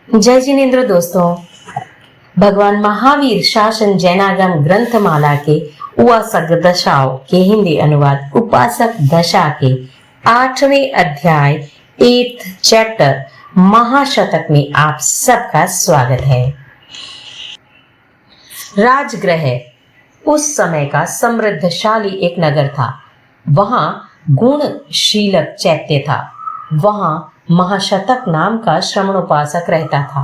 जय जिनेन्द्र दोस्तों। भगवान महावीर शासन जैनागम ग्रंथमाला के उपासक दशाओं के हिंदी अनुवाद उपासक दशा के 8वें अध्याय 8th चैप्टर महाशतक में आप सबका स्वागत है। राजगृह उस समय का समृद्धशाली एक नगर था। वहां गुणशीलक चैत्य था। वहां महाशतक नाम का श्रमणोपासक रहता था।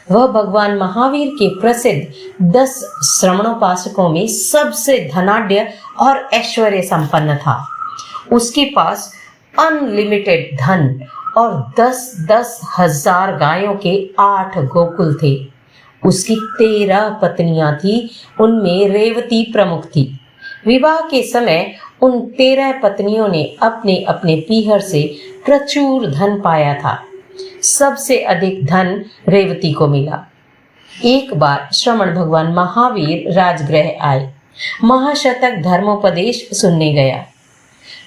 वह भगवान महावीर के प्रसिद्ध 10 श्रमणोपासकों में सबसे धनाढ्य और ऐश्वर्य संपन्न था। उसके पास अनलिमिटेड धन और 10-10 हजार गायों के 8 गोकुल थे। उसकी 13 पत्नियां थी, उनमें रेवती प्रमुख थी। विवाह के समय उन 13 पत्नियों ने अपने अपने पीहर से प्रचुर धन पाया था। सबसे अधिक धन रेवती को मिला। एक बार श्रमण भगवान महावीर राजगृह आए। महाशतक धर्मोपदेश सुनने गया।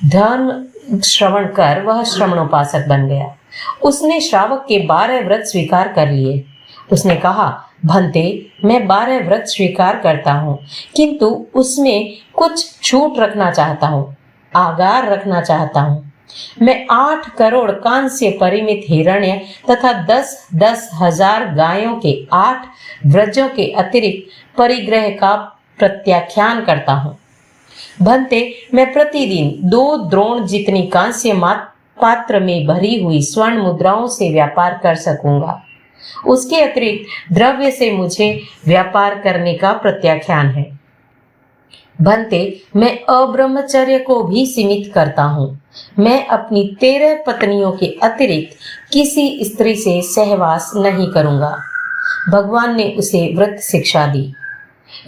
धर्म श्रवण कर वह श्रमणोपासक बन गया। उसने श्रावक के 12 व्रत स्वीकार कर लिए। उसने कहा, भंते, मैं 12 व्रत स्वीकार करता हूँ, किंतु उसमें कुछ छूट रखना चाहता हूँ, आगार रखना चाहता हूँ। मैं 8 करोड़ कांस्य परिमित हिरण्य तथा 10-10 हजार गायों के 8 व्रजों के अतिरिक्त परिग्रह का प्रत्याख्यान करता हूँ। भंते, मैं प्रतिदिन 2 द्रोण जितनी कांस्य पात्र में भरी हुई स्वर्ण मुद्राओं से व्यापार कर सकूंगा। उसके अतिरिक्त द्रव्य से मुझे व्यापार करने का प्रत्याख्यान है। भंते, मैं अब्रह्मचर्य को भी सीमित करता हूँ। मैं अपनी 13 पत्नियों के अतिरिक्त किसी स्त्री से सहवास नहीं करूंगा। भगवान ने उसे व्रत शिक्षा दी।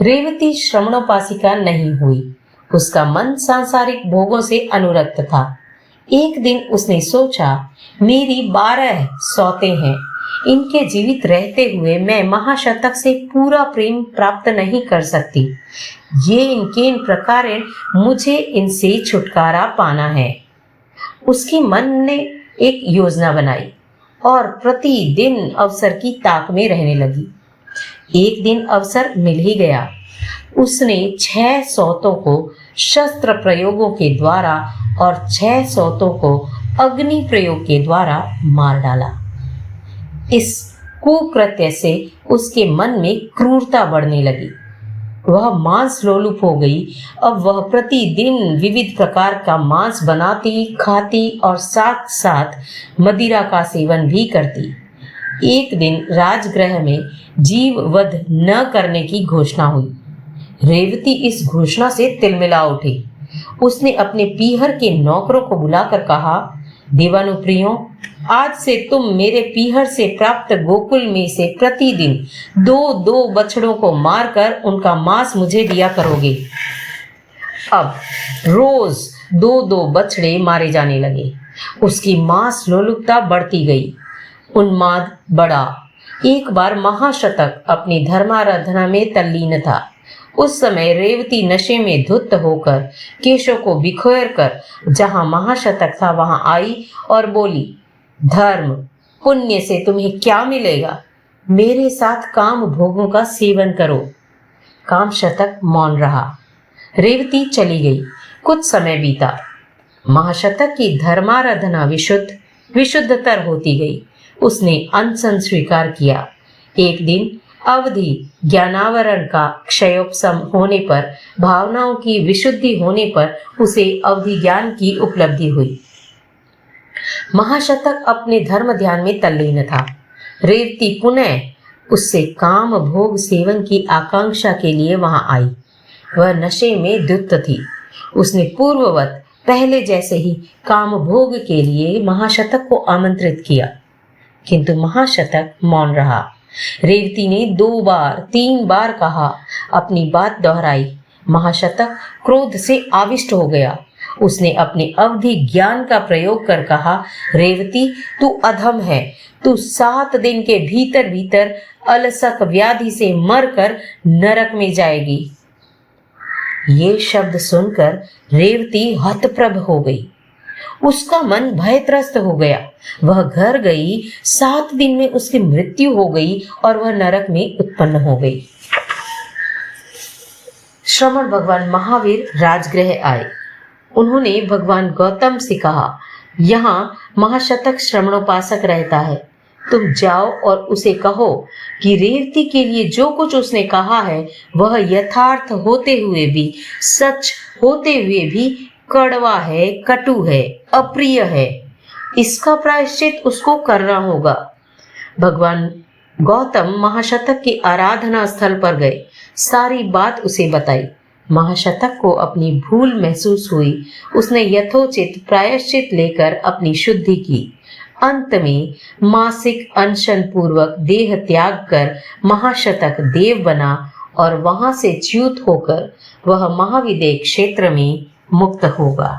रेवती श्रमणोपासिका नहीं हुई। उसका मन सांसारिक भोगों से अनुरक्त था। एक दिन उसने सोचा, मेरी 12 सौते हैं। इनके जीवित रहते हुए मैं महाशतक से पूरा प्रेम प्राप्त नहीं कर सकती। ये इनके इन प्रकार मुझे इनसे छुटकारा पाना है। उसके मन ने एक योजना बनाई और प्रतिदिन अवसर की ताक में रहने लगी। एक दिन अवसर मिल ही गया। उसने 6 सौतों को शस्त्र प्रयोगों के द्वारा और 6 सौतों को अग्नि प्रयोग के द्वारा मार डाला। इस कुकृत्य से उसके मन में क्रूरता बढ़ने लगी। वह मांस लोलुप हो गई। अब वह प्रतिदिन विविध प्रकार का मांस बनाती, खाती और साथ साथ मदिरा का सेवन भी करती। एक दिन राजगृह में जीव वध न करने की घोषणा हुई। रेवती इस घोषणा से तिलमिला उठी। उसने अपने पीहर के नौकरों को बुलाकर कहा, देवानुप्रियों, आज से तुम मेरे पीहर से प्राप्त गोकुल में से प्रतिदिन 2-2 बछड़ों को मारकर उनका मांस मुझे दिया करोगे। अब रोज 2-2 बछड़े मारे जाने लगे। उसकी मांस लोलुपता बढ़ती गई। उन्माद बढ़ा। एक बार महाशतक अपनी धर्माराधना में तल्लीन था। उस समय रेवती नशे में धुत होकर केशों को बिखेर कर जहां महाशतक था वहां आई और बोली, धर्म पुण्य से तुम्हें क्या मिलेगा? मेरे साथ काम भोगों का सेवन करो। कामशतक मौन रहा। रेवती चली गई। कुछ समय बीता। महाशतक की धर्माराधना विशुद्धतर होती गई। उसने अनशन स्वीकार किया। एक दिन अवधि ज्ञानावरण का क्षयोपशम होने पर, भावनाओं की विशुद्धि होने पर उसे अवधि ज्ञान की उपलब्धि हुई। महाशतक अपने धर्म ध्यान में तल्लीन था। रेवती पुनः उससे काम भोग सेवन की आकांक्षा के लिए वहां आई। वह नशे में धुत थी। उसने पूर्ववत पहले जैसे ही काम भोग के लिए महाशतक को आमंत्रित किया, किंतु महाशतक मौन रहा। रेवती ने 2-3 बार कहा, अपनी बात दोहराई। महाशतक क्रोध से आविष्ट हो गया। उसने अपने अवधि ज्ञान का प्रयोग कर कहा, रेवती, तू अधम है। तू 7 दिन के भीतर भीतर अलसक व्याधि से मरकर नरक में जाएगी। ये शब्द सुनकर रेवती हतप्रभ हो गई। उसका मन भयत्रस्त हो गया। वह घर गई, 7 दिन में उसकी मृत्यु हो गई और वह नरक में उत्पन्न हो गई। श्रमण भगवान महावीर राजगृह आए। उन्होंने भगवान गौतम से कहा, यहाँ महाशतक श्रमणोपासक रहता है, तुम जाओ और उसे कहो कि रेवती के लिए जो कुछ उसने कहा है वह यथार्थ होते हुए भी, सच होते हुए भी कड़वा है, कटु है, अप्रिय है। इसका प्रायश्चित उसको करना होगा। भगवान गौतम महाशतक के आराधना स्थल पर गए, सारी बात उसे बताई। महाशतक को अपनी भूल महसूस हुई। उसने यथोचित प्रायश्चित लेकर अपनी शुद्धि की। अंत में मासिक अनशन पूर्वक देह त्याग कर महाशतक देव बना और वहां से च्युत होकर वह महाविदेह क्षेत्र में मुक्त होगा।